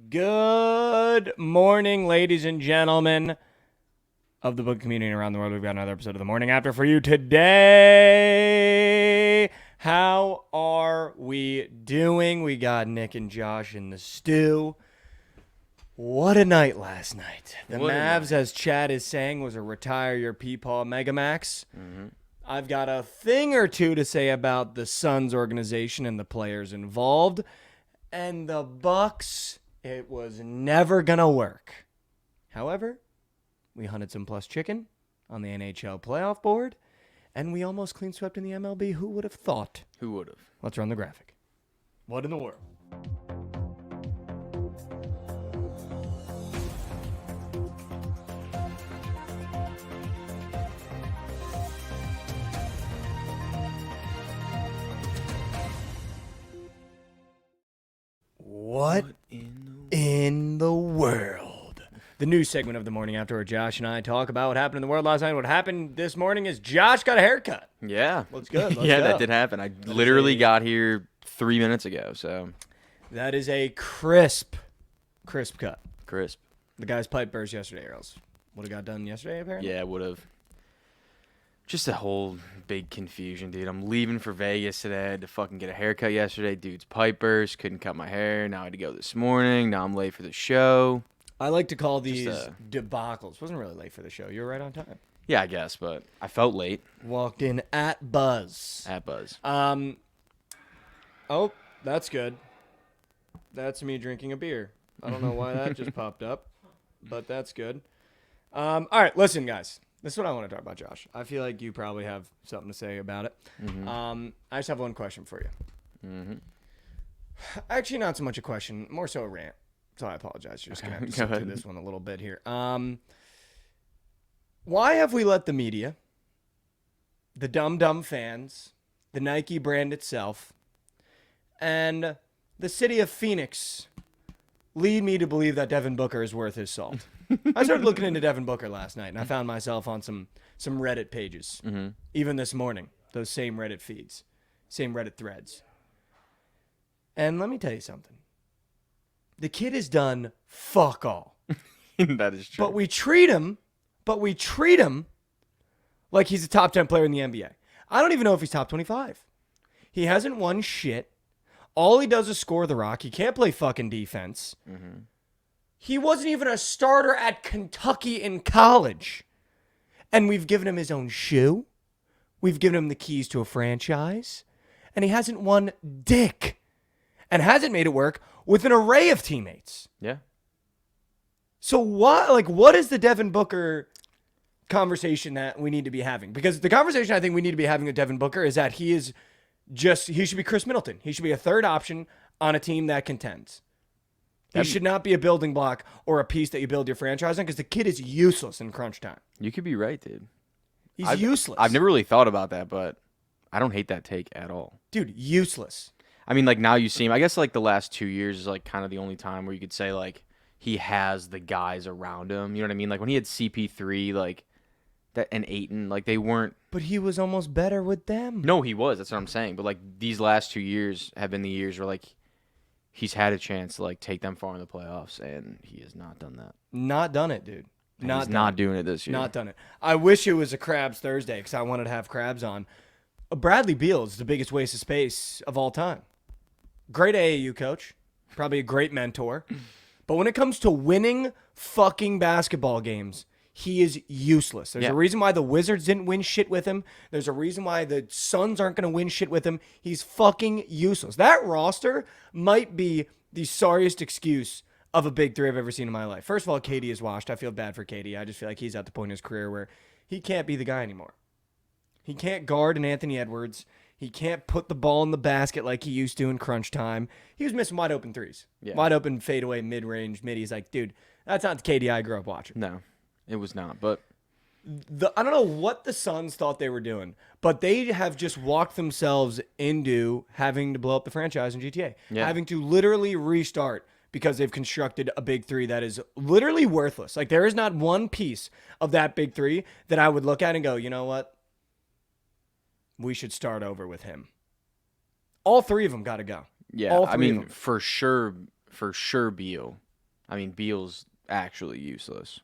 Good morning, ladies and gentlemen of the book community around the world. We've got another episode of The Morning After for you today. How are we doing? We got Nick and Josh in the stew. What a night last night. The Mavs, as Chad is saying, was a retire your Peepaw Megamax. I've got a thing or two to say about the Suns organization and the players involved. And the Bucks, it was never going to work. However, we hunted some plus chicken on the NHL playoff board, and we almost clean swept in the MLB. Who would have thought? Who would have? Let's run the graphic. What in the world? What in the world? The new segment of The Morning After where Josh and I talk about what happened in the world last night. What happened this morning is Josh got a haircut. Yeah. Let's go. Let's yeah, go. that did happen. I literally got here 3 minutes ago, so. That is a crisp cut. Crisp. The guy's pipe burst yesterday, or else would have got done yesterday, apparently. Yeah, would have. Just a whole big confusion, dude. I'm leaving for Vegas today. I had to fucking get a haircut yesterday. Dude's pipe burst. Couldn't cut my hair. Now I had to go this morning. Now I'm late for the show. I like to call these debacles. Wasn't really late for the show. You were right on time. Yeah, I guess, but I felt late. Walked in at Buzz. At Buzz. Oh, that's good. That's me drinking a beer. I don't know why that just popped up, but that's good. All right, listen, guys. This is what I want to talk about, Josh. I feel like you probably have something to say about it. I just have one question for you. Actually, not so much a question, more so a rant. So I apologize. You're just going to have to sit through this one a little bit here. Why have we let the media, the dumb fans, the Nike brand itself, and the city of Phoenix lead me to believe that Devin Booker is worth his salt? I started looking into Devin Booker last night, and I found myself on some Reddit pages, even this morning, those same Reddit feeds, same Reddit threads. And let me tell you something. The kid has done fuck all. That is true. But we treat him like he's a top 10 player in the NBA. I don't even know if he's top 25. He hasn't won shit. All he does is score the rock. He can't play fucking defense. He wasn't even a starter at Kentucky in college. And we've given him his own shoe. We've given him the keys to a franchise. And he hasn't won dick. And hasn't made it work with an array of teammates. Yeah. So what is the Devin Booker conversation that we need to be having? Because the conversation I think we need to be having with Devin Booker is that he should be Chris Middleton. He should be a third option on a team that contends. He should not be a building block or a piece that you build your franchise on because the kid is useless in crunch time. You could be right, dude. He's useless. I've never really thought about that, but I don't hate that take at all. Dude, useless. I mean, like, now you see him. I guess, like, the last 2 years is, like, kind of the only time where you could say, like, he has the guys around him. You know what I mean? Like, when he had CP3, like, that and Ayton, like, they weren't. But he was almost better with them. No, he was. That's what I'm saying. But, like, these last 2 years have been the years where, like, he's had a chance to, like, take them far in the playoffs, and he has not done that. Not done it, dude. He's not doing it this year. Not done it. I wish it was a Crabs Thursday because I wanted to have Crabs on. Bradley Beal is the biggest waste of space of all time. Great AAU coach. Probably a great mentor. But when it comes to winning fucking basketball games, he is useless. There's a reason why the Wizards didn't win shit with him. There's a reason why the Suns aren't going to win shit with him. He's fucking useless. That roster might be the sorriest excuse of a big three I've ever seen in my life. First of all, KD is washed. I feel bad for KD. I just feel like he's at the point in his career where he can't be the guy anymore. He can't guard an Anthony Edwards. He can't put the ball in the basket like he used to in crunch time. He was missing wide open threes. Yeah. Wide open fadeaway, mid-range, mid. He's like, dude, that's not the KD I grew up watching. No, it was not. But I don't know what the Suns thought they were doing, but they have just walked themselves into having to blow up the franchise in GTA. Yeah. Having to literally restart because they've constructed a big three that is literally worthless. Like, there is not one piece of that big three that I would look at and go, you know what? We should start over with him. All three of them got to go. Yeah, I mean, for sure Beal. I mean, Beal's actually useless.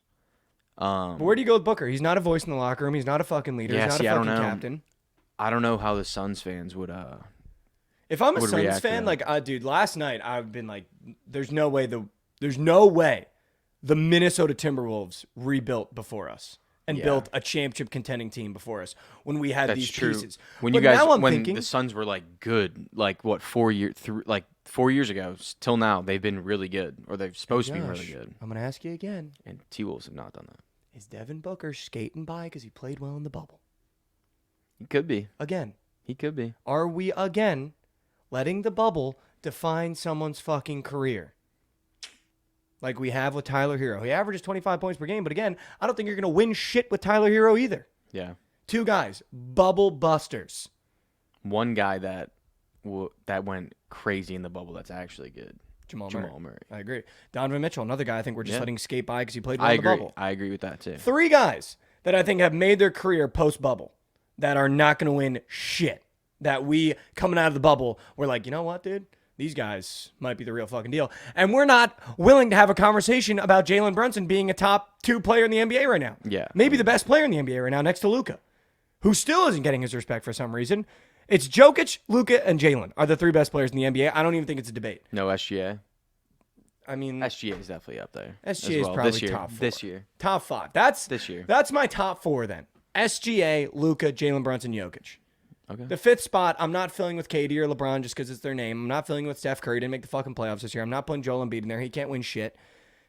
But where do you go with Booker? He's not a voice in the locker room. He's not a fucking leader. Yeah, He's not see, a I don't fucking know. captain. I don't know how the Suns fans would If I'm a would Suns react to fan, that. like, dude, last night I've been like, there's no way the Minnesota Timberwolves rebuilt before us and Yeah. built a championship contending team before us when we had That's these true. pieces. When But you guys, now I'm when thinking, the Suns were like good, like what 4 years ago till now, they've been really good, or they're supposed to be really Josh, good. I'm gonna ask you again: And T-Wolves have not done that. is Devin Booker skating by because he played well in the bubble? He could be. Again, He could be. are we again letting the bubble define someone's fucking career? Like we have with Tyler Hero. He averages 25 points per game, but again, I don't think you're going to win shit with Tyler Hero either. Yeah. Two guys, bubble busters. One guy that went crazy in the bubble that's actually good. Jamal Murray. I agree. Donovan Mitchell, another guy I think we're just Yeah. letting skate by because he played well I in the agree. bubble. I agree with that too. Three guys that I think have made their career post-bubble that are not going to win shit. That we, coming out of the bubble, we're like, you know what, dude? These guys might be the real fucking deal. And we're not willing to have a conversation about Jalen Brunson being a top 2 player in the NBA right now. Yeah. Maybe the best player in the NBA right now next to Luka, who still isn't getting his respect for some reason. It's Jokic, Luka, and Jalen are the 3 best players in the NBA. I don't even think it's a debate. No SGA. I mean, SGA is definitely up there. SGA as is well. probably this year. top 4. This year. Top 5. That's This year. That's my top 4 then. SGA, Luka, Jalen Brunson, Jokic. Okay. The 5th spot, I'm not filling with KD or LeBron just because it's their name. I'm not filling with Steph Curry. Didn't make the fucking playoffs this year. I'm not putting Joel Embiid in there. He can't win shit.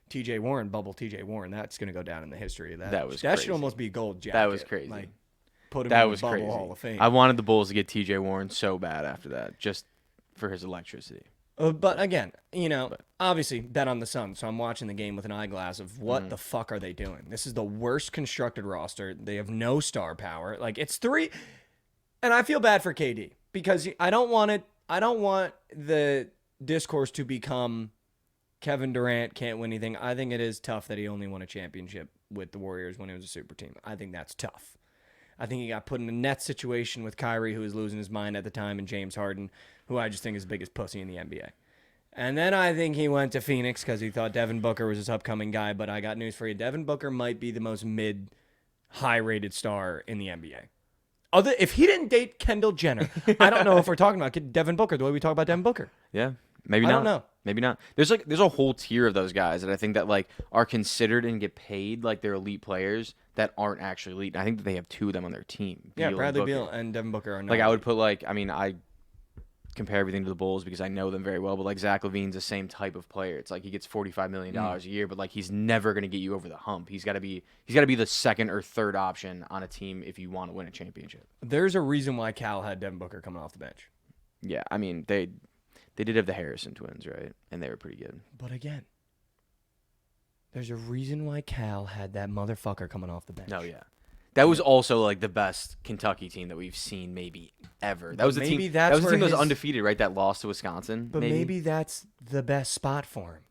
TJ Warren, bubble TJ Warren. That's going to go down in the history of that. That was That crazy. should almost be a gold jacket. That was crazy. Like, put him That in was the bubble crazy. Hall of Fame. I wanted the Bulls to get TJ Warren so bad after that, just for his electricity. But again, obviously bet on the Suns. So I'm watching the game with an eyeglass of what the fuck are they doing? This is the worst constructed roster. They have no star power. Like it's 3, and I feel bad for KD because I don't want the discourse to become Kevin Durant can't win anything. I think it is tough that he only won a championship with the Warriors when he was a super team. I think that's tough. I think he got put in a net situation with Kyrie, who was losing his mind at the time, and James Harden, who I just think is the biggest pussy in the NBA. And then I think he went to Phoenix because he thought Devin Booker was his upcoming guy, but I got news for you. Devin Booker might be the most high-rated star in the NBA. If he didn't date Kendall Jenner, I don't know if we're talking about Devin Booker the way we talk about Devin Booker. Yeah. Maybe I not. don't know. Maybe not. There's a whole tier of those guys that I think that like are considered and get paid like they're elite players that aren't actually elite. And I think that they have 2 of them on their team. Yeah, Beal Bradley and Beal Booker. and Devin Booker are not. Like I would put I compare everything to the Bulls because I know them very well, but like Zach LaVine's the same type of player. It's like he gets $45 million a year, but like he's never going to get you over the hump. He's got to be the second or third option on a team if you want to win a championship. There's a reason why Cal had Devin Booker coming off the bench. Yeah, I mean they did have the Harrison twins, right? And they were pretty good. But again, there's a reason why Cal had that motherfucker coming off the bench. No, yeah. That was also like the best Kentucky team that we've seen maybe ever. That was the maybe team. that's That was the where team that was his- undefeated, right? That lost to Wisconsin. But maybe that's the best spot for him.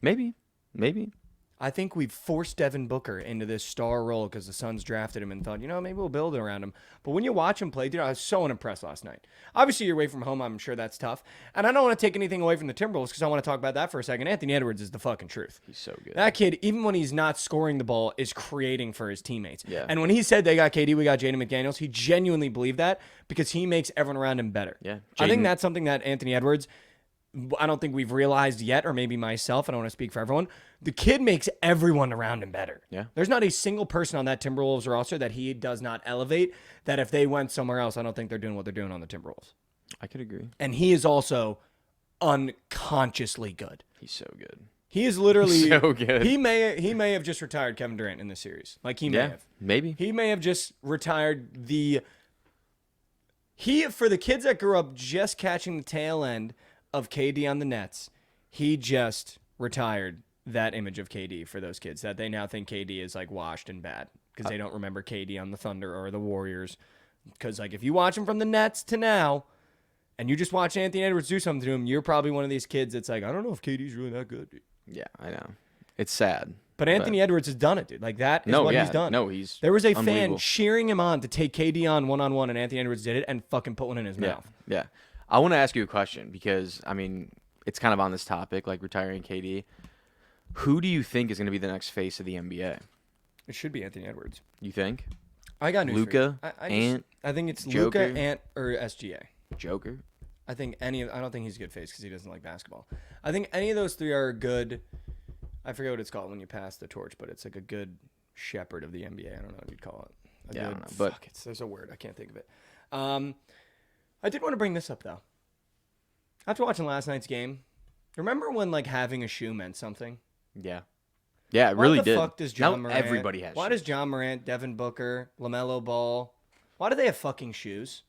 Maybe. I think we've forced Devin Booker into this star role because the Suns drafted him and thought, maybe we'll build it around him. But when you watch him play, dude, I was so unimpressed last night. Obviously, you're away from home. I'm sure that's tough. And I don't want to take anything away from the Timberwolves because I want to talk about that for a second. Anthony Edwards is the fucking truth. He's so good. That kid, even when he's not scoring the ball, is creating for his teammates. Yeah. And when he said they got KD, we got Jaden McDaniels, he genuinely believed that because he makes everyone around him better. Yeah. I think Jaden- that's something that Anthony Edwards, I don't think we've realized yet, or maybe myself, I don't want to speak for everyone. The kid makes everyone around him better. Yeah. There's not a single person on that Timberwolves roster that he does not elevate, that if they went somewhere else, I don't think they're doing what they're doing on the Timberwolves. I could agree. And he is also unconsciously good. He's so good. He is literally He's so good. He may have just retired Kevin Durant in this series. Like he may Yeah. have. Maybe. He may have just retired for the kids that grew up just catching the tail end of KD on the Nets, he just retired that image of KD for those kids that they now think KD is like washed and bad because they don't remember KD on the Thunder or the Warriors. Because like if you watch him from the Nets to now, and you just watch Anthony Edwards do something to him, you're probably one of these kids that's like, I don't know if KD's really that good, dude. Yeah, I know. It's sad. But Anthony Edwards has done it, dude. Like that is what he's done. No, he's There was a fan unbelievable. cheering him on to take KD on one-on-one, and Anthony Edwards did it and fucking put one in his mouth. Yeah. I want to ask you a question because, I mean, it's kind of on this topic, like retiring KD. Who do you think is going to be the next face of the NBA? It should be Anthony Edwards. You think? I got news Luka, for you. Ant, I think it's Joker? Luka, Ant, or SGA. Joker? I don't think he's a good face because he doesn't like basketball. I think any of those three are good. I forget what it's called when you pass the torch, but it's like a good shepherd of the NBA. I don't know what you'd call it. I don't know, but there's a word. I can't think of it. I did want to bring this up though. After watching last night's game, remember when like having a shoe meant something? yeah. Yeah, it really did. Why the fuck does John now Morant? everybody has Why shoes. does John Morant, Devin Booker, LaMelo Ball? Why do they have fucking shoes?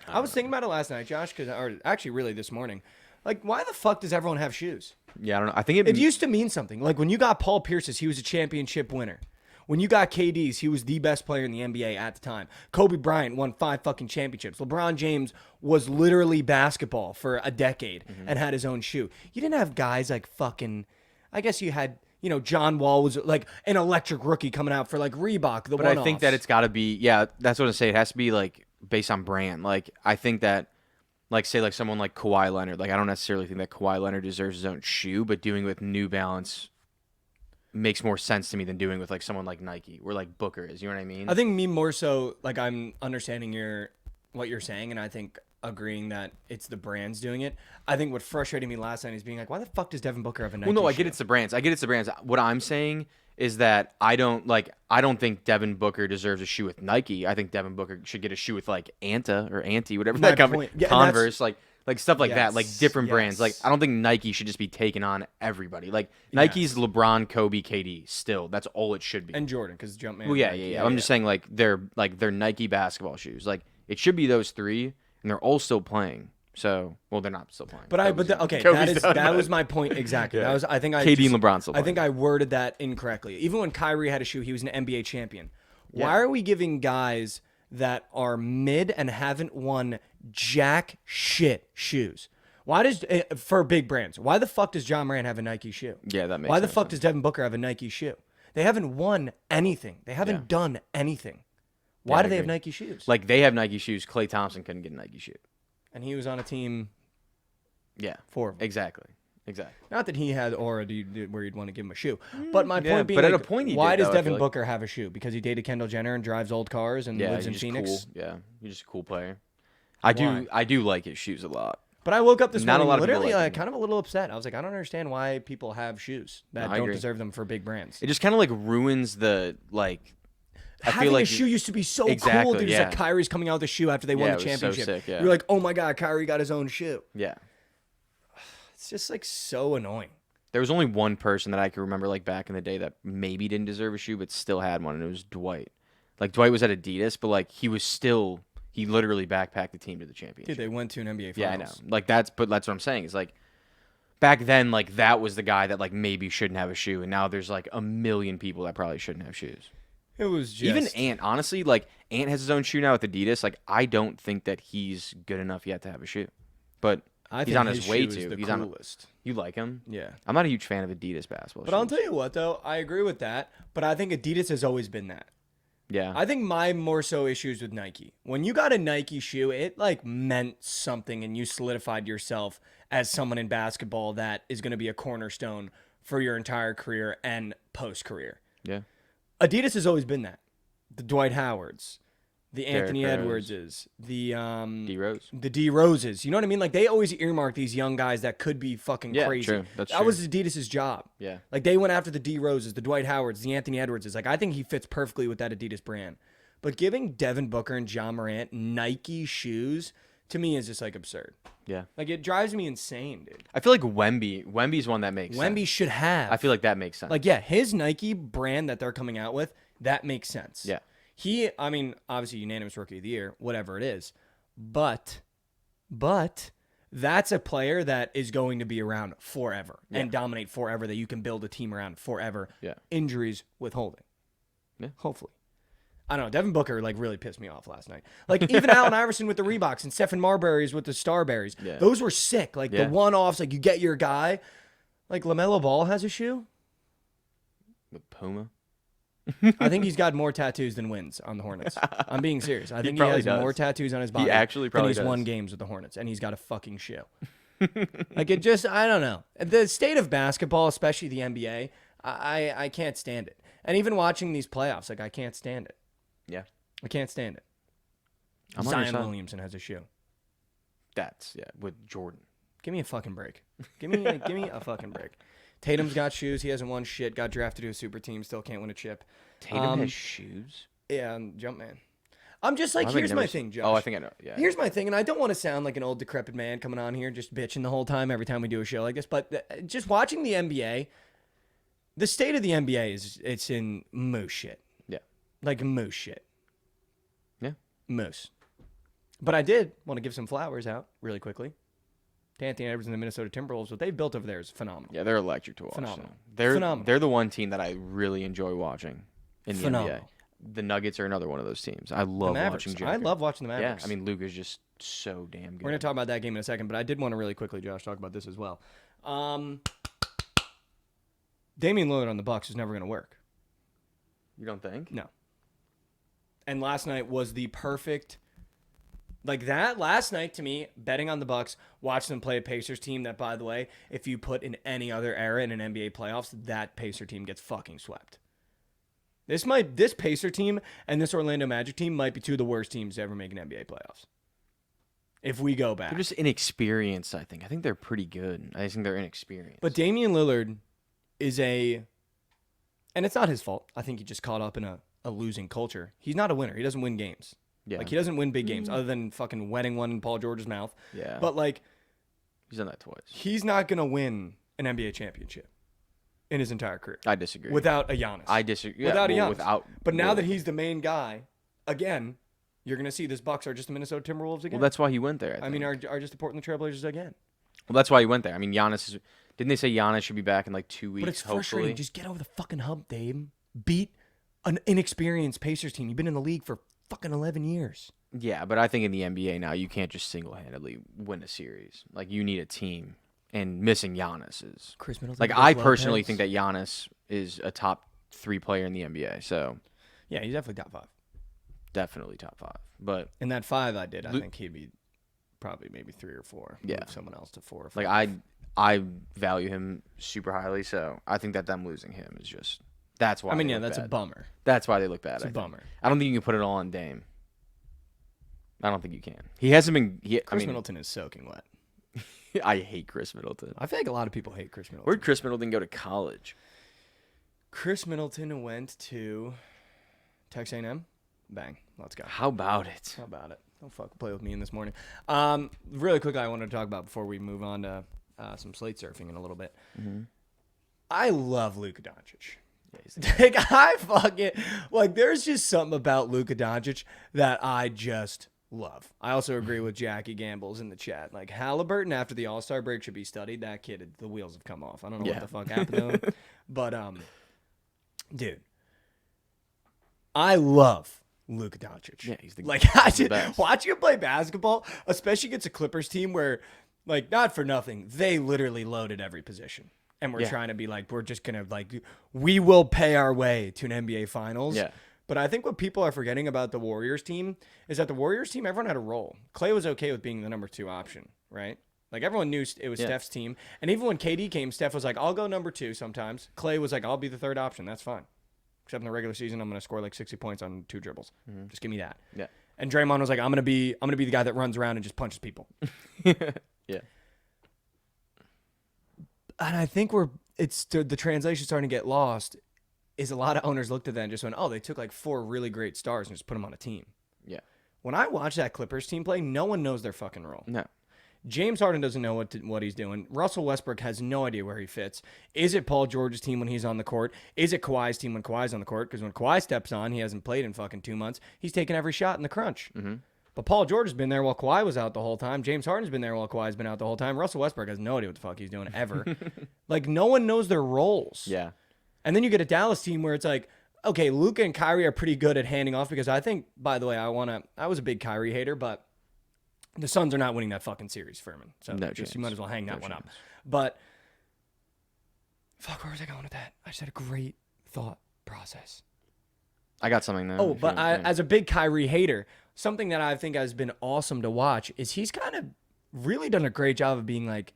I was thinking about it last night, Josh, or actually really this morning. Like, why the fuck does everyone have shoes? Yeah, I don't know. I think It used to mean something. Like when you got Paul Pierce's, he was a championship winner. When you got KD's, he was the best player in the NBA at the time. Kobe Bryant won 5 fucking championships. LeBron James was literally basketball for a decade and had his own shoe. You didn't have guys like fucking, I guess you had, John Wall was like an electric rookie coming out for like Reebok, But I think that it's got to be, that's what I say. It has to be like based on brand. Like I think that, like say like someone like Kawhi Leonard. Like I don't necessarily think that Kawhi Leonard deserves his own shoe, but doing with New Balance makes more sense to me than doing with like someone like Nike or like Booker is. You know what I mean? I think me more so like I'm understanding what you're saying, and I think agreeing that it's the brands doing it. I think what frustrated me last night is being like, why the fuck does Devin Booker have a Nike Well, no, I shoe? get it's the brands. What I'm saying is that I don't think Devin Booker deserves a shoe with Nike. I think Devin Booker should get a shoe with like Anta or Anti, whatever My that company, point. Yeah, and Converse, like stuff like that, like Yes, different brands. Like yes. I don't think Nike should just be taking on everybody. Like Nike's LeBron, Kobe, KD. Still, that's all it should be. And Jordan, because Jumpman. Well, yeah. I'm just saying like they're Nike basketball shoes. Like it should be those three, and they're all still playing. So, well, they're not still playing. That was my point exactly. Yeah. That was KD and LeBron still I think playing. I worded that incorrectly. Even when Kyrie had a shoe, he was an NBA champion. Why are we giving guys that are mid and haven't won jack shit shoes? Why does for big brands? Why the fuck does John Morant have a Nike shoe? Yeah, that makes Why the sense. fuck does Devin Booker have a Nike shoe? They haven't won anything. They haven't done anything. Why I do they have agree. Nike shoes? Like they have Nike shoes. Klay Thompson couldn't get a Nike shoe. And he was on a team. Yeah, 4 of them. exactly. Not that he had aura where you'd want to give him a shoe. But my point being, but at like, a point he why did, does though, I Devin feel like. Booker have a shoe? Because he dated Kendall Jenner and drives old cars and Yeah, lives in he's just Phoenix? cool. Yeah, he's just a cool player. Why? I do like his shoes a lot. But I woke up this Not a morning lot of people literally like him. kind of a little upset. I was like, I don't understand why people have shoes that No, I don't agree. deserve them for big brands. It just kind of like ruins the like. I Having feel like a shoe used to be so cool. Exactly, Dude, it's yeah. like Kyrie's coming out with a shoe after they won Yeah, the it was so championship. sick, yeah. You're like, oh my God, Kyrie got his own shoe. Yeah. It's just like so annoying. There was only one person that I can remember like back in the day that maybe didn't deserve a shoe but still had one, and it was Dwight. Like Dwight was at Adidas, but like he literally backpacked the team to the championship. Dude, they went to an NBA Finals. Yeah, I know. Like that's what I'm saying. Is like back then, like that was the guy that like maybe shouldn't have a shoe, and now there's like a million people that probably shouldn't have shoes. It was just... Even Ant, honestly, like Ant has his own shoe now with Adidas. Like I don't think that he's good enough yet to have a shoe, but I he's think on his way shoe is to. the He's coolest. You like him? Yeah. I'm not a huge fan of Adidas basketball. But I'll shoes. tell you what, though, I agree with that. But I think Adidas has always been that. Yeah. I think my more so issues with Nike. When you got a Nike shoe, it like meant something, and you solidified yourself as someone in basketball that is going to be a cornerstone for your entire career and post career. Yeah. Adidas has always been that. The Dwight Howards, the Derrick Anthony Rose. Edwardses, the D Rose. the D Roses. You know what I mean? Like they always earmark these young guys that could be fucking Yeah, crazy. true. That's that true. was Adidas's job. Yeah. Like they went after the D Roses, the Dwight Howards, the Anthony Edwardses. Like I think he fits perfectly with that Adidas brand. But giving Devin Booker and John Morant Nike shoes to me is just like absurd. Yeah. Like it drives me insane, dude. I feel like Wemby's one that makes Wemby sense. should have. I feel like that makes sense. Like, yeah, his Nike brand that they're coming out with, that makes sense. Yeah. I mean, obviously unanimous rookie of the year, whatever it is. But that's a player that is going to be around forever and dominate forever, that you can build a team around forever. Yeah. Injuries withholding. Yeah. Hopefully. I don't know. Devin Booker like really pissed me off last night. Like even Allen Iverson with the Reeboks and Stephen Marbury's with the Starberries. Yeah. Those were sick. Like the one-offs, like you get your guy. Like LaMelo Ball has a shoe. With Puma. I think he's got more tattoos than wins on the Hornets. I'm being serious. I think he probably has does. more tattoos on his body actually than probably he's does. won games with the Hornets, and he's got a fucking shoe. Like it just, I don't know. The state of basketball, especially the NBA, I can't stand it. And even watching these playoffs, like I can't stand it. Yeah. I can't stand it. I'm on your Zion side. Williamson has a shoe. That's with Jordan. Give me a fucking break. Give me a fucking break. Tatum's got shoes. He hasn't won shit. Got drafted to a super team. Still can't win a chip. Tatum has shoes. Yeah, Jumpman. I'm just like, Well, here's my thing, Josh. Oh, I think I know. Yeah. Here's my thing, and I don't want to sound like an old decrepit man coming on here just bitching the whole time every time we do a show like this, but just watching the NBA, the state of the NBA it's in moose shit. Yeah. Like moose shit. Yeah. Moose. But I did want to give some flowers out really quickly to Anthony Edwards and the Minnesota Timberwolves. What they've built over there is phenomenal. Yeah, they're electric to watch. Phenomenal. So. Phenomenal. They're the one team that I really enjoy watching in the Phenomenal. NBA. The Nuggets are another one of those teams. I love watching Joker. I love watching the Mavericks. Yeah, I mean, Luka's just so damn good. We're going to talk about that game in a second, but I did want to really quickly, Josh, talk about this as well. Damian Lillard on the Bucks is never going to work. You don't think? No. And last night was the perfect, like that. Last night to me, betting on the Bucks, watching them play a Pacers team that, by the way, if you put in any other era in an NBA playoffs, that Pacer team gets fucking swept. This Pacer team and this Orlando Magic team might be two of the worst teams to ever make an NBA playoffs. If we go back. They're just inexperienced, I think. I think they're pretty good. I think they're inexperienced. But Damian Lillard is and it's not his fault. I think he just caught up in a losing culture. He's not a winner. He doesn't win games. Yeah. Like, he doesn't win big games other than fucking wetting one in Paul George's mouth. Yeah. But, like, he's done that twice. He's not going to win an NBA championship in his entire career. I disagree. Without a Giannis. I disagree. Without yeah, a Giannis. But now that he he's the main guy, again, you're going to see this Bucks are just the Minnesota Timberwolves again. Well, that's why he went there. I mean, are just the Portland Trailblazers again. Well, that's why he went there. I mean, Giannis is. Didn't they say Giannis should be back in like 2 weeks? But it's hopefully? frustrating. Just get over the fucking hump, Dave. Beat an inexperienced Pacers team. You've been in the league for fucking 11 years. Yeah, but I think in the NBA now, you can't just single-handedly win a series. Like, you need a team. And missing Giannis is Chris Middleton. like, I personally think that Giannis is a top 3 player in the NBA. So yeah, he's definitely top 5. Definitely top 5. But in that 5, I think he'd be probably maybe 3 or 4. Yeah, move someone else to 4 or 5. Like I value him super highly. So I think that them losing him is just that's why. I mean, they yeah, look that's bad. a bummer. That's why they look bad. It's a bummer. I don't think you can put it all on Dame. I don't think you can. He hasn't been. Chris Middleton is soaking wet. I hate Chris Middleton. I feel like a lot of people hate Chris Middleton. Where'd Chris Middleton go to college? Chris Middleton went to Texas A&M. Bang. Let's go. How about it? How about it? Don't fucking play with me in this morning. Really quickly, I wanted to talk about before we move on to some slate surfing in a little bit. Mm-hmm. I love Luka Doncic. There's just something about Luka Doncic that I just love. I also agree with Jackie Gambles in the chat. Like, Halliburton after the All-Star break should be studied. That kid, the wheels have come off. I don't know what the fuck happened to him. But, dude, I love Luka Doncic. Yeah, he's the best. Watching him play basketball, especially against a Clippers team where, like, not for nothing, they literally loaded every position. And we're trying to be like, we're just going to, like, we will pay our way to an NBA Finals. Yeah. But I think what people are forgetting about the Warriors team is that the Warriors team, everyone had a role. Clay was okay with being the number 2 option, right? Like, everyone knew it was Steph's team. And even when KD came, Steph was like, I'll go number 2 sometimes. Clay was like, I'll be the 3rd option. That's fine. Except in the regular season, I'm going to score like 60 points on 2 dribbles. Mm-hmm. Just give me that. Yeah. And Draymond was like, I'm going to be the guy that runs around and just punches people. Yeah. And I think the translation starting to get lost is a lot of owners looked at that and just went, oh, they took like 4 really great stars and just put them on a team. Yeah. When I watch that Clippers team play, no one knows their fucking role. No. James Harden doesn't know what he's doing. Russell Westbrook has no idea where he fits. Is it Paul George's team when he's on the court? Is it Kawhi's team when Kawhi's on the court? Because when Kawhi steps on, he hasn't played in fucking 2 months. He's taking every shot in the crunch. Mm-hmm. But Paul George has been there while Kawhi was out the whole time. James Harden's been there while Kawhi's been out the whole time. Russell Westbrook has no idea what the fuck he's doing ever. Like, no one knows their roles. Yeah. And then you get a Dallas team where it's like, okay, Luka and Kyrie are pretty good at handing off because I think, by the way, I was a big Kyrie hater, but the Suns are not winning that fucking series, Furman. So you might as well hang that one up. But, fuck, where was I going with that? I just had a great thought process. I got something there. Oh, but as a big Kyrie hater, something that I think has been awesome to watch is he's kind of really done a great job of being like,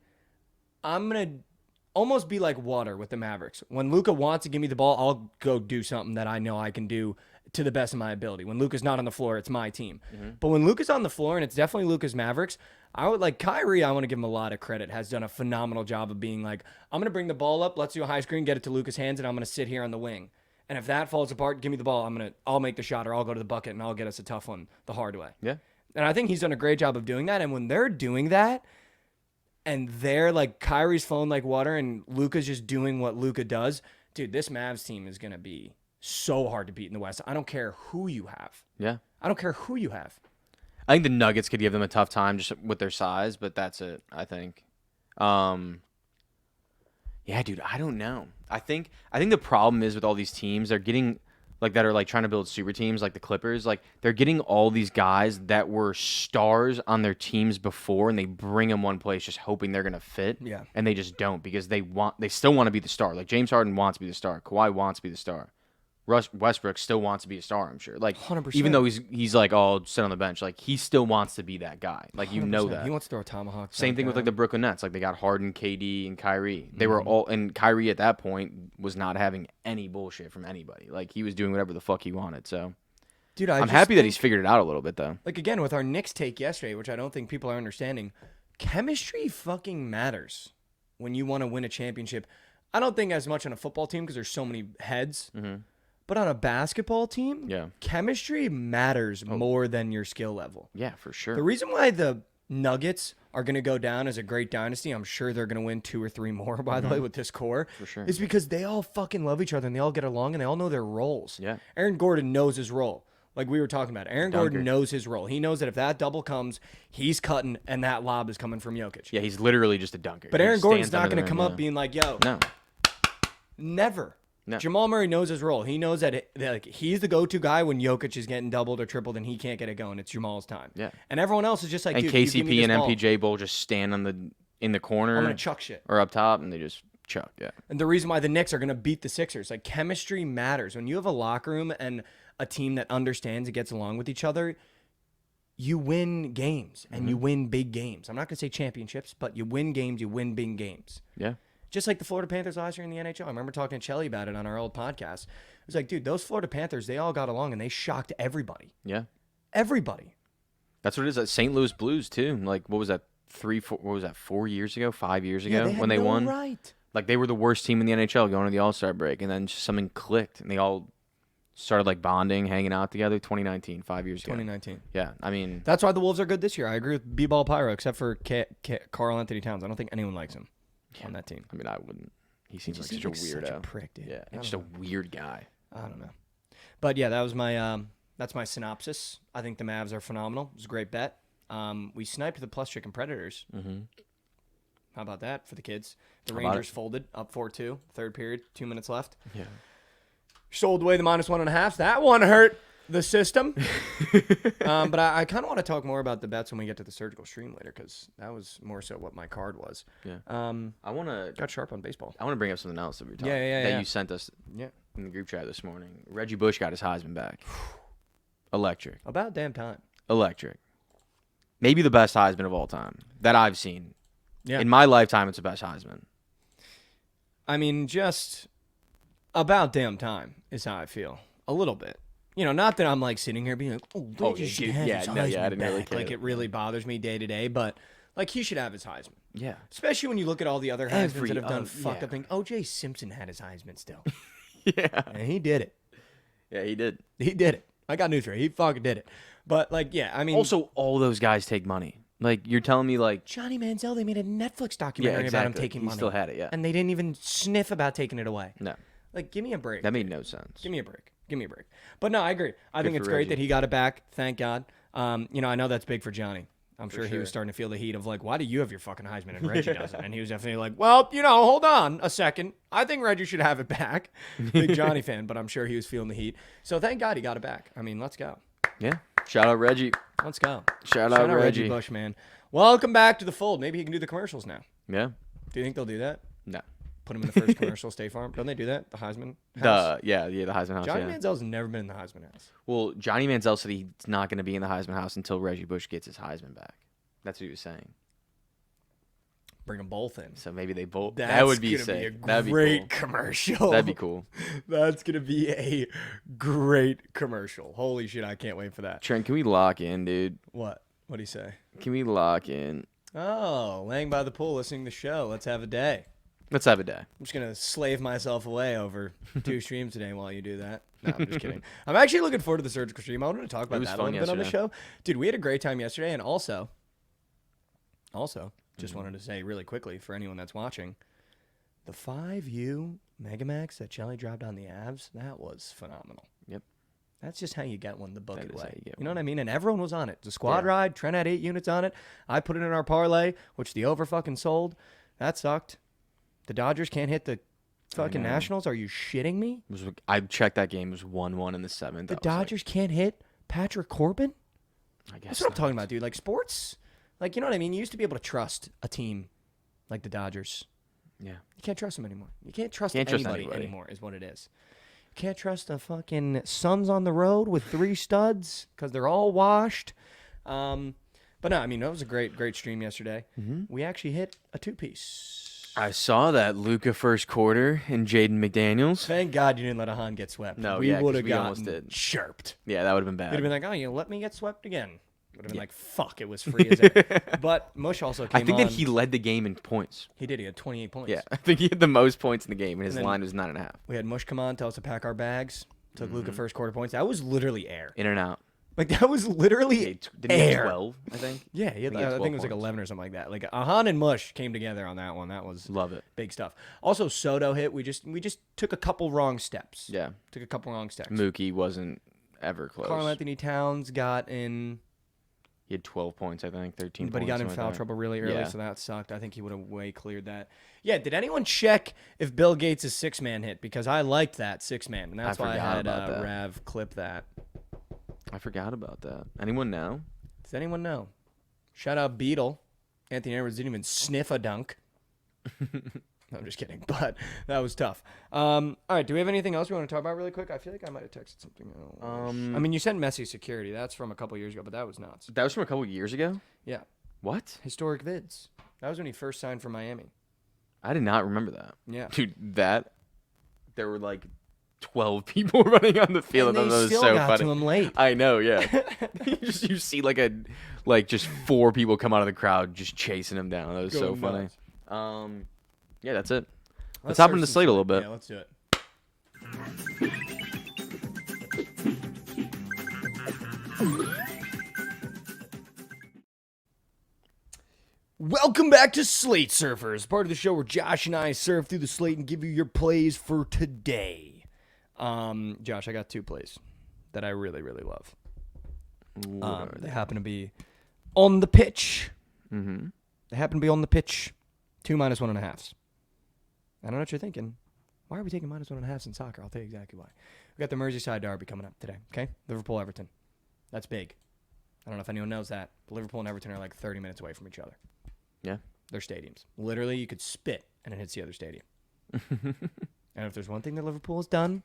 I'm going to almost be like water with the Mavericks. When Luka wants to give me the ball, I'll go do something that I know I can do to the best of my ability. When Luka's not on the floor, it's my team. But when Luka's on the floor, and it's definitely Luka's Mavericks, I would like Kyrie, I want to give him a lot of credit, has done a phenomenal job of being like, I'm going to bring the ball up, let's do a high screen, get it to Luka's hands, and I'm going to sit here on the wing. And if that falls apart, give me the ball. I'll make the shot, or I'll go to the bucket, and I'll get us a tough one the hard way. Yeah. And I think he's done a great job of doing that. And when they're doing that, and they're like Kyrie's flowing like water and Luka's just doing what Luka does, dude, this Mavs team is going to be so hard to beat in the West. I don't care who you have. Yeah. I don't care who you have. I think the Nuggets could give them a tough time just with their size, but that's it, I think. Yeah, dude, I don't know. I think the problem is with all these teams, they're getting like that are like trying to build super teams like the Clippers, like they're getting all these guys that were stars on their teams before and they bring them one place just hoping they're going to fit. Yeah. And they just don't because they still want to be the star. Like James Harden wants to be the star. Kawhi wants to be the star. Westbrook still wants to be a star, I'm sure. Like 100%. Even though he's like, oh, sit on the bench, like he still wants to be that guy. Like you know 100%. that. He wants to throw a tomahawk. Same thing with like the Brooklyn Nets. Like they got Harden, KD, and Kyrie. They were all, and Kyrie at that point was not having any bullshit from anybody. Like he was doing whatever the fuck he wanted. So, dude, I'm happy that he's figured it out a little bit though. Like again with our Knicks take yesterday, which I don't think people are understanding, chemistry fucking matters when you want to win a championship. I don't think as much on a football team because there's so many heads. Mm-hmm. But on a basketball team, Yeah. chemistry matters more than your skill level. Yeah, for sure. The reason why the Nuggets are going to go down as a great dynasty, I'm sure they're going to win 2 or 3 more, by the way, with this core, For sure. is because they all fucking love each other and they all get along and they all know their roles. Yeah. Aaron Gordon knows his role. Like we were talking about, Aaron Dunker. Gordon knows his role. He knows that if that double comes, he's cutting and that lob is coming from Jokic. Yeah, he's literally just a dunker. But He Aaron just Gordon's stands not under going to the come rim, up yeah. being like, yo, No. never. No. Jamal Murray knows his role. He knows that like he's the go-to guy when Jokic is getting doubled or tripled and he can't get it going. It's Jamal's time. Yeah. And everyone else is just like, And dude, you give me KCP and this ball, MPJ both just stand in the corner I'm gonna chuck shit. or up top, and they just chuck. Yeah. And the reason why the Knicks are gonna beat the Sixers, like chemistry matters. When you have a locker room and a team that understands and gets along with each other, you win games and you win big games. I'm not gonna say championships, but you win games. You win big games. Yeah. Just like the Florida Panthers last year in the NHL. I remember talking to Chelly about it on our old podcast. It was like, dude, those Florida Panthers, they all got along and they shocked everybody. Yeah. Everybody. That's what it is. At St. Louis Blues too. Like what was that? 4 years ago, 5 years ago had when they no won. Right. Like they were the worst team in the NHL going to the All-Star break, and then just something clicked, and they all started like bonding, hanging out together. 2019, 5 years ago. 2019. Yeah, I mean, That's why the Wolves are good this year. I agree with B-Ball Pyro, except for Carl Anthony Towns. I don't think anyone likes him on that team. I mean, I wouldn't. He seems like He such a seems weirdo. Such a prick, dude. Yeah, I he's just a don't know. weird guy. I don't know. But yeah, that was my that's my synopsis. I think the Mavs are phenomenal. It was a great bet. We sniped the plus chicken Predators. Mm-hmm. How about that for the kids? The How about Rangers it? folded up 4-2, third period, 2 minutes left. Yeah. Sold away the -1.5. That one hurt the system. But I kind of want to talk more about the bets when we get to the surgical stream later because that was more so what my card was. Yeah. Um, I want to got sharp on baseball. bring up something else that we were talking Yeah. that you sent us Yeah. in the group chat this morning. Reggie Bush got his Heisman back. Electric. About damn time. Electric. Maybe the best Heisman of all time that I've seen. Yeah. In my lifetime, it's the best Heisman. I mean, just about damn time is how I feel. A little bit. You know, not that I'm like sitting here being like, oh, Reggie yeah, should dude, have yeah, his no, yeah, I Heisman didn't really back. care. Like, it really bothers me day to day, but like he should have his Heisman. Yeah. Especially when you look at all the other Heismans that have done fucked yeah. up things. O.J. Simpson had his Heisman still. Yeah. And he did it. Yeah, he did. He did it. I got news for you. He fucking did it. But like, yeah, I mean, Also, all those guys take money. Like, you're telling me, like, Johnny Manziel, they made a Netflix documentary about him taking he money. still had it, yeah. And they didn't even sniff about taking it away. No, Like, give me a break. that made no sense. Give me a break. Give me a break. But no, I agree. I think for it's great Reggie. that he got it back. Thank God. You know, I know that's big for Johnny. I'm sure he sure. was starting to feel the heat of like, why do you have your fucking Heisman and Reggie doesn't? And he was definitely like, well, you know, hold on a second. I think Reggie should have it back. Big Johnny fan, but I'm sure he was feeling the heat. So thank God he got it back. I mean, let's go. Yeah. Shout out Reggie. Let's go. Shout out Reggie. Bush, man. Welcome back to the fold. Maybe he can do the commercials now. Yeah. Do you think they'll do that? No. Put him in the first commercial, State Farm. Don't they do that? The Heisman house? The Heisman House. Johnny yeah. Manziel's never been in the Heisman house. Well, Johnny Manziel said he's not going to be in the Heisman House until Reggie Bush gets his Heisman back. That's what he was saying. Bring them both in. So maybe they both. That's That would be gonna sick. be a That'd be great cool. commercial. That'd be cool. That's gonna be a great commercial. Holy shit, I can't wait for that. Trent, can we lock in, dude? What? What do you say? Can we lock in? Oh, laying by the pool, listening to the show. Let's have a day. Let's have a day. I'm just gonna slave myself away over 2 streams today while you do that. No, I'm just kidding. I'm actually looking forward to the surgical stream. I wanted to talk about was that a fun little bit on the yesterday. show. Dude, we had a great time yesterday, and also, just wanted to say really quickly for anyone that's watching, the 5U Megamax that Shelly dropped on the Avs, that was phenomenal. Yep. That's just how you get one the Bookit is how way. you get You know what I mean? And everyone was on it. It's a squad Yeah. ride. Trent had 8 units on it. I put it in our parlay, which the over fucking sold. That sucked. The Dodgers can't hit the fucking know. Nationals. Are you shitting me? I checked that game. It was 1-1 in the 7th. The Dodgers can't hit Patrick Corbin? I guess That's what I'm not. talking about, dude. Like sports, like, you know what I mean? You used to be able to trust a team like the Dodgers. Yeah. You can't trust them anymore. You can't trust Can't trust anybody anybody. anymore is what it is. You can't trust the fucking Suns on the road with 3 studs because they're all washed. But no, I mean, that was a great stream yesterday. We actually hit a 2-piece. I saw that Luka first quarter and Jaden McDaniels. Thank God you didn't let Ahan get swept. No, we yeah, 'cause would have we almost gotten did. chirped. Yeah, that would have been bad. We'd have been like, oh, you let me get swept again. Would have been like, fuck, it was free as air. But Mush also came I think on. that he led the game in points. He did. He had 28 points. Yeah, I think he had the most points in the game, and his And then- line was 9.5. We had Mush come on, tell us to pack our bags. Took Luka first quarter points. That was literally air. In and out. Like, that was literally Did he have air. 12, I think? Yeah, he had, I think he had I think 12 it was like points. 11 or something like that. Like, Ahan and Mush came together on that one. That was Love it. big stuff. Also, Soto hit. We just took a couple wrong steps. Yeah. Took a couple wrong steps. Mookie wasn't ever close. Karl Anthony Towns got in, He had 12 points, I think, 13 but he got in something like foul that. trouble really early, Yeah. so that sucked. I think he would have way cleared that. Yeah, did anyone check if Bill Gates' 6-man hit? Because I liked that 6-man, and that's why I forgot had about that. Rav clip that. I forgot about that. Anyone know? Does anyone know? Shout out Beetle. Anthony Edwards didn't even sniff a dunk. No, I'm just kidding, but that was tough. All right, do we have anything else we want to talk about really quick? I feel like I might have texted something else. I mean, you sent Messi security. That's from a couple years ago, but that was nuts. That was from a couple years ago? Yeah, What? historic vids. That was when he first signed for Miami. I did not remember that. Yeah. Dude, there were like 12 people running on the field. And That they was still so got funny. to him late. I know, yeah. you see just 4 people come out of the crowd just chasing him down. That was Go so funny. nuts. Yeah, that's it. Let's start hop into the some slate a little shit. bit. Yeah, let's do it. Welcome back to Slate Surfers, part of the show where Josh and I surf through the slate and give you your plays for today. Josh, I got 2 plays that I really, really love. They happen to be on the pitch. Mm-hmm. They happen to be on the pitch. 2 -1.5s. I don't know what you're thinking. Why are we taking -1.5s in soccer? I'll tell you exactly why. We got the Merseyside derby coming up today. Okay, Liverpool-Everton. That's big. I don't know if anyone knows that, but Liverpool and Everton are like 30 minutes away from each other. Yeah. Their stadiums. Literally, you could spit and it hits the other stadium. And if there's one thing that Liverpool has done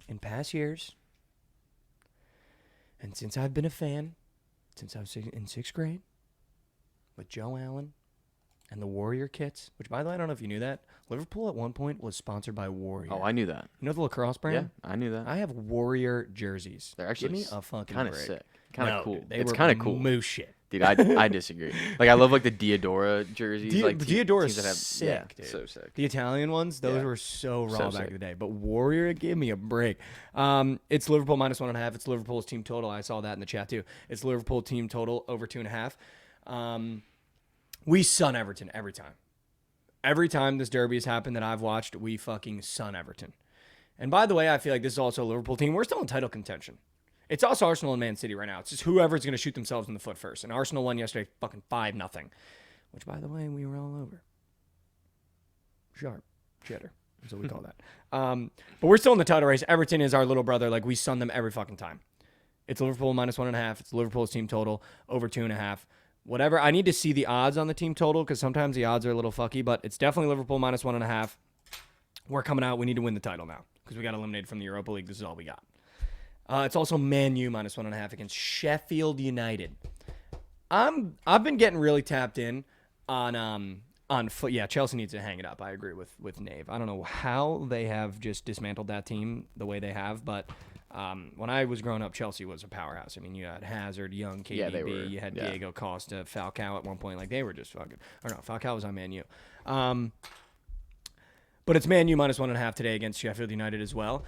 in past years, and since I've been a fan, since I was in 6th grade, with Joe Allen and the Warrior kits, which, by the way, I don't know if you knew that, Liverpool at one point was sponsored by Warrior. Oh, I knew that. You know the lacrosse brand? Yeah, I knew that. I have Warrior jerseys. They're actually Give me a fucking kind of break. sick. Kind of No, cool. dude, they It's were kind of cool. moose shit. Dude, I disagree. Like, I love, like, the Diodora jerseys. Di- like, Diodora's teams that have, sick, yeah, dude. So sick. The Italian ones, those Yeah. were so raw So back sick. in the day. But Warrior, give me a break. It's Liverpool -1.5. It's Liverpool's team total. I saw that in the chat too. It's Liverpool team total over 2.5. We sun Everton every time. Every time this derby has happened that I've watched, we fucking sun Everton. And by the way, I feel like this is also a Liverpool team. We're still in title contention. It's also Arsenal and Man City right now. It's just whoever's going to shoot themselves in the foot first. And Arsenal won yesterday fucking 5-0. Which, by the way, we were all over. Sharp. Cheddar. That's what we call that. But we're still in the title race. Everton is our little brother. Like, we sun them every fucking time. It's Liverpool -1.5. It's Liverpool's team total over 2.5. Whatever. I need to see the odds on the team total because sometimes the odds are a little fucky. But it's definitely Liverpool -1.5. We're coming out. We need to win the title now because we got eliminated from the Europa League. This is all we got. It's also Man U -1.5 against Sheffield United. I've been getting really tapped in on On foot, yeah, Chelsea needs to hang it up. I agree with Nave. I don't know how they have just dismantled that team the way they have, but when I was growing up, Chelsea was a powerhouse. I mean, you had Hazard, Young, KDB, Yeah, they were. you had Yeah. Diego Costa, Falcao at one point. Like, they were just fucking... Or no, Falcao was on Man U. But it's Man U minus 1.5 today against Sheffield United as well.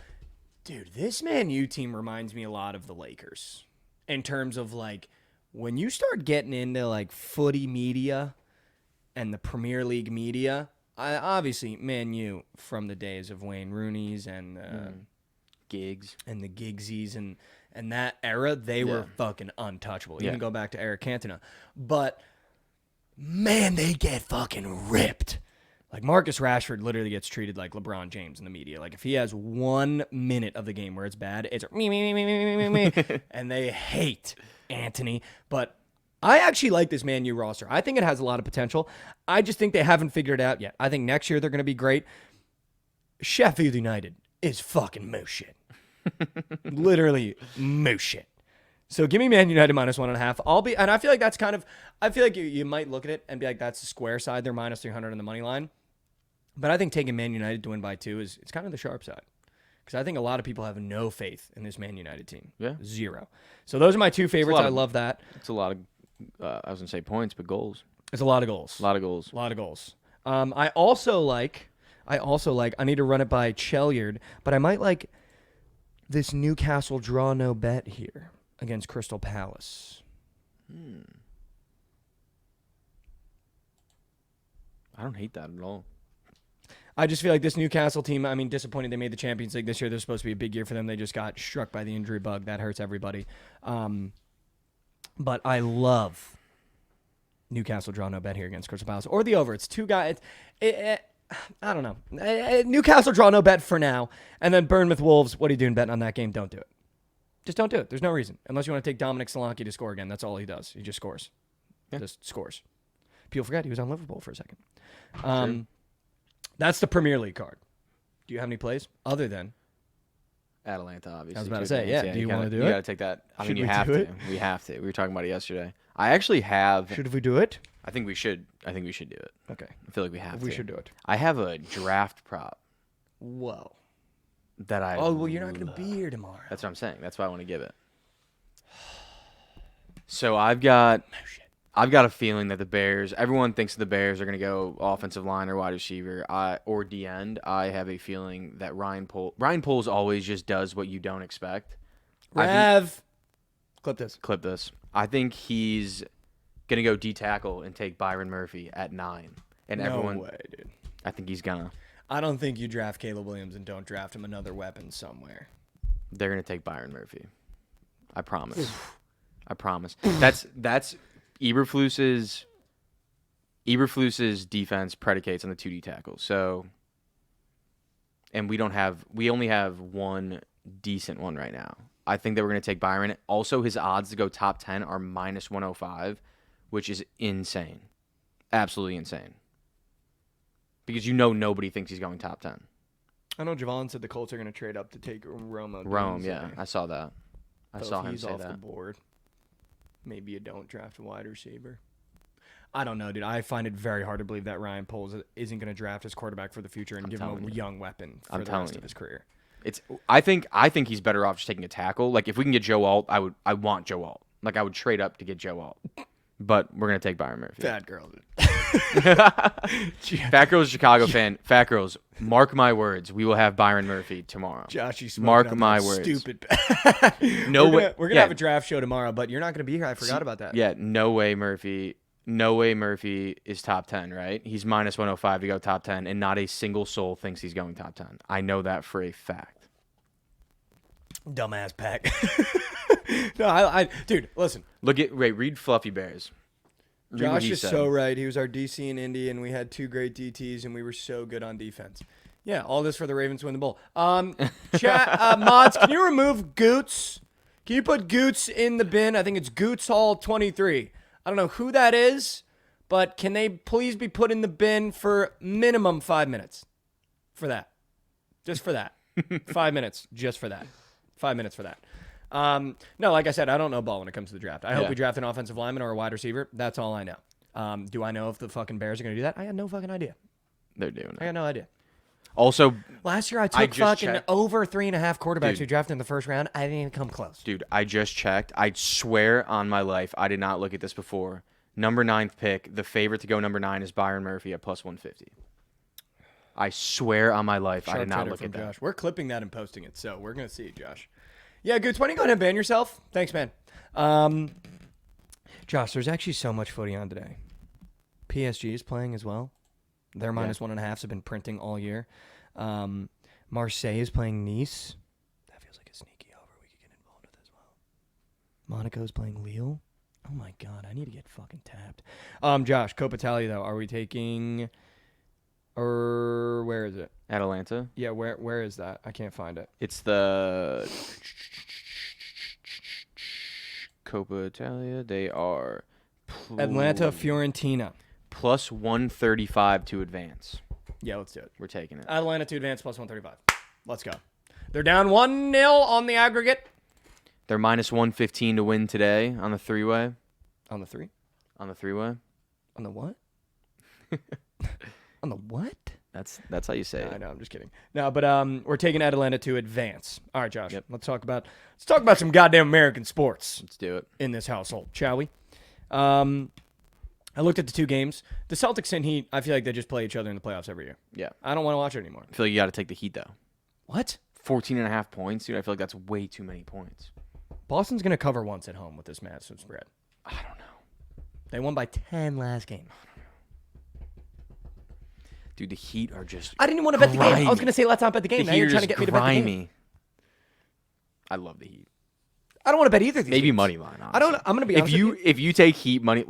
Dude, this Man U team reminds me a lot of the Lakers in terms of, like, when you start getting into, like, footy media and the Premier League media, obviously Man U from the days of Wayne Rooney's and Gigs and the Gigsies and that era, they were fucking untouchable. Even go back to Eric Cantona. But, man, they get fucking ripped. Like, Marcus Rashford literally gets treated like LeBron James in the media. Like, if he has 1 minute of the game where it's bad, it's me. And they hate Anthony. But I actually like this Man U roster. I think it has a lot of potential. I just think they haven't figured it out yet. I think next year they're going to be great. Sheffield United is fucking moose shit. Literally moose shit. So give me Man United minus 1.5. And I feel like that's kind of, I feel like you might look at it and be like, that's the square side. They're minus 300 on the money line. But I think taking Man United to win by 2 is it's kind of the sharp side. Because I think a lot of people have no faith in this Man United team. Yeah. 0. So those are my 2 favorites. I love that. It's a lot of, I was going to say points, but goals. It's a lot of goals. A lot of goals. A lot of goals. I also like, I need to run it by Chelyard, but I might like this Newcastle draw no bet here against Crystal Palace. I don't hate that at all. I just feel like this Newcastle team, I mean, disappointed they made the Champions League this year. They're supposed to be a big year for them. They just got struck by the injury bug. That hurts everybody. But I Newcastle draw no bet here against Crystal Palace. Or the over. It's 2 guys. I don't know. Newcastle draw no bet for now. And then Bournemouth Wolves, what are you doing betting on that game? Don't do it. Just don't do it. There's no reason. Unless you want to take Dominic Solanke to score again. That's all he does. He just scores. Yeah. Just scores. People forget he was on Liverpool for a second. That's the Premier League card. Do you have any plays other than Atalanta, obviously. I was about to say, yeah. Do you want to do it? You got to take that. I mean, you have to. We have to. We were talking about it yesterday. I actually have. Should we do it? I think we should. I think we should do it. Okay. I feel like we have to. We should do it. I have a draft prop Whoa. that I. Oh, well, you're not going to be here tomorrow. That's what I'm saying. That's why I want to give it. So I've got a feeling that the Bears. Everyone thinks the Bears are going to go offensive line or wide receiver, or D end. I have a feeling that Ryan Poles always just does what you don't expect. Clip this. Clip this. I think he's going to go D tackle and take Byron Murphy at 9. And No everyone. way, dude. I think he's gonna. I don't think you draft Caleb Williams and don't draft him another weapon somewhere. They're gonna take Byron Murphy. I promise. I promise. That's Eberflus's defense predicates on the 2D tackle. So, and we only have one decent one right now. I think that we're gonna take Byron. Also, his odds to go top 10 are minus 105, which is insane, absolutely insane. Because nobody thinks he's going top 10. I know Javon said the Colts are going to trade up to take Rome. Yeah, I saw that. I saw him say off that. the board. Maybe you don't draft a wide receiver. I don't know, dude. I find it very hard to believe that Ryan Poles isn't going to draft his quarterback for the future and give him a young weapon for the rest of his career. I think he's better off just taking a tackle. Like, if we can get Joe Alt, I want Joe Alt. Like, I would trade up to get Joe Alt. But we're going to take Byron Murphy. Fat girl. Fat Girl's a Chicago fan. Fat Girls, mark my words. We will have Byron Murphy tomorrow. Josh, you mark my words. Stupid. No way. We're gonna have a draft show tomorrow, but you're not gonna be here. I forgot about that. Yeah, no way Murphy is top 10, right? He's minus 105 to go top 10, and not a single soul thinks he's going top 10. I know that for a fact. Dumbass pack. No, dude, listen. Read Fluffy Bears. Josh is so right. He was our DC in Indy, and we had 2 great DTs, and we were so good on defense. Yeah, all this for the Ravens to win the bowl. Chat, mods, can you remove Goots? Can you put Goots in the bin? I think it's Goots Hall 23. I don't know who that is, but can they please be put in the bin for minimum 5 minutes? For that. Just for that. 5 minutes just for that. 5 minutes for that. No, like I said, I don't know ball when it comes to the draft. I hope we draft an offensive lineman or a wide receiver. That's all I know. Do I know if the fucking Bears are going to do that? I had no fucking idea. They're doing I it. got no idea. Also, Last year I I took just fucking checked. over 3.5 quarterbacks Dude. who drafted in the first round. I didn't even come close. dude, I just checked. I swear on my life, I did not look at this before. Number 9th pick, the favorite to go number 9 is Byron Murphy at plus 150. I swear on my life, I did not Cheddar look from at that. Josh. We're clipping that and posting it, so we're going to see it, Josh. Yeah, Goots, why don't you go ahead and ban yourself? Thanks, man. Josh, there's actually so much footy on today. PSG is playing as well. Their minus 1.5s have been printing all year. Marseille is playing Nice. That feels like a sneaky over we could get involved with as well. Monaco's playing Lille. Oh my god, I need to get fucking tapped. Josh, Coppa Italia though, are we taking or where is it? Atalanta. Yeah, where is that? I can't find it. It's the Coppa Italia. They are Atlanta, Fiorentina. plus 135 to advance. Yeah, let's do it. We're taking it. Atlanta to advance plus 135. Let's go. They're down 1-0 on the aggregate. They're minus 115 to win today on the three-way. On the 3? On the three-way. On the what? On the what? That's how you say I it. know, I'm just kidding. No, but we're taking Atlanta to advance. All right, Josh. Yep. Let's talk about some goddamn American sports Let's do it. in this household, shall we? I looked at the two games. The Celtics and Heat, I feel like they just play each other in the playoffs every year. Yeah. I don't want to watch it anymore. I feel like you got to take the Heat, though. What? 14.5 points, dude. I feel like that's way too many points. Boston's going to cover once at home with this massive spread. I don't know. They won by 10 last game. Dude, the Heat are just I didn't even want to bet the game. I grimy. was going to say let's not bet the game. The Now Heat you're are trying to just get me to bet the game. grimy. I love the Heat. I don't want to bet either of these Maybe games. money line. I don't. I'm going to be honest with you. If you take Heat money,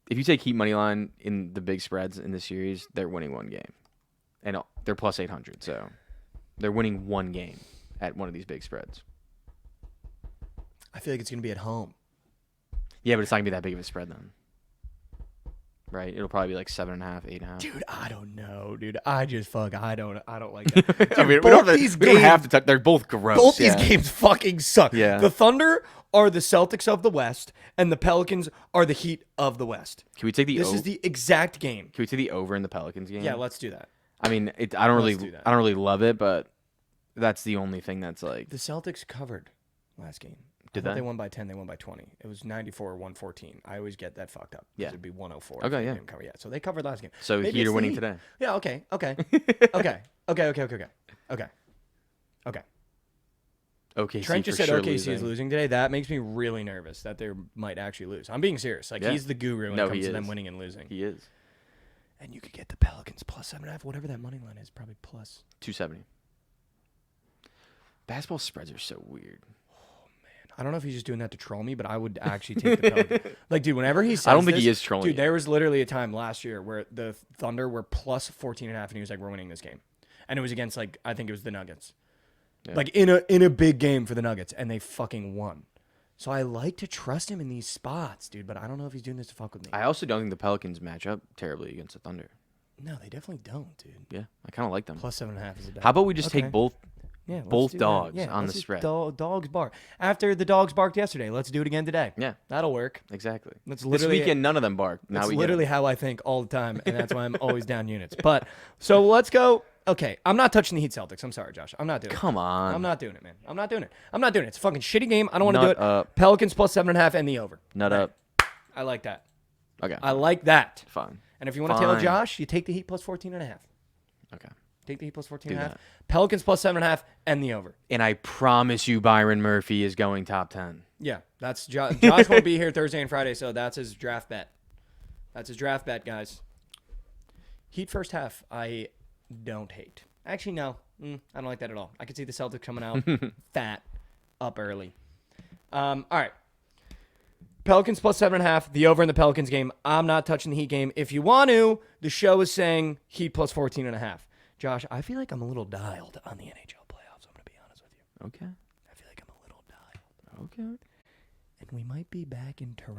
if you take Heat money line in the big spreads in the series, they're winning one game, and they're plus 800. So they're winning one game at one of these big spreads. I feel like it's going to be at home. Yeah, but it's not gonna be that big of a spread then, right? It'll probably be like 7.5, 8.5. Dude, I don't know, dude. I don't like that. Dude, I mean, both we don't have to touch. They're both gross. Both these games fucking suck. Yeah. The Thunder are the Celtics of the West, and the Pelicans are the Heat of the West. Can we take the? This is the exact game. Can we take the over in the Pelicans game? Yeah, let's do that. I mean, I don't Let's do that. really love it, but that's the only thing that's like. The Celtics covered last game. Did I thought they? They won by 10. They won by 20. It was 94 or 114. I always get that fucked up. Yeah. It'd be 104. Okay, if they yeah. didn't cover. Yeah. So they covered last game. So Maybe Heat it's are the winning Heat. today. Yeah. Okay. Okay. Okay. OKC Trent just for said sure OKC is losing. losing today. That makes me really nervous that they might actually lose. I'm being serious. Like Yeah. he's the guru when No, it comes he to them is. winning and losing. He is And you could get the Pelicans plus 7.5, whatever that money line is, probably plus. 270. Basketball spreads are so weird. I don't know if he's just doing that to troll me, but I would actually take the Pelicans. Like, dude, whenever he says I don't think this, he is trolling Dude, you. there was literally a time last year where the Thunder were plus 14.5, and he was like, "We're winning this game," and it was against like I think it was the Nuggets, Yeah. like in a big game for the Nuggets, and they fucking won. So I like to trust him in these spots, dude, but I don't know if he's doing this to fuck with me. I also don't think the Pelicans match up terribly against the Thunder. No, they definitely don't, dude. Yeah, I kind of like them. Plus 7.5 is a bet. How about we just Okay. take both? Yeah, let's both do that. dogs Yeah, on let's the just spread? Dogs bark. After the dogs barked yesterday, let's do it again today. Yeah, That'll work. exactly. That's This literally weekend, none of them barked. Now That's we literally get how I think all the time, and that's why I'm always down units. But so let's go. Okay, I'm not touching the Heat Celtics. I'm sorry, Josh. I'm not doing it. it. Come on. I'm not doing it, man. I'm not doing it. I'm not doing it. It's a fucking shitty game. I don't want to do Nut it. up. Pelicans plus 7.5 and the over. Nut Right. up. I like that. Okay. I like that. Fine. And if you want to tail Fine. Josh, you take the Heat plus 14.5. Okay. Take the Heat plus Do 14.5. that. Pelicans plus 7.5 and the over. And I promise you, Byron Murphy is going top 10. Yeah, that's Josh won't be here Thursday and Friday, so that's his draft bet. That's his draft bet, guys. Heat first half, I don't hate. Actually, no. I don't like that at all. I can see the Celtics coming out fat, up early. All right. Pelicans plus 7.5, the over in the Pelicans game. I'm not touching the Heat game. If you want to, the show is saying Heat plus 14.5. Josh, I feel like I'm a little dialed on the NHL playoffs. I'm going to be honest with you. Okay. I feel like I'm a little dialed. Okay. And we might be back in Toronto.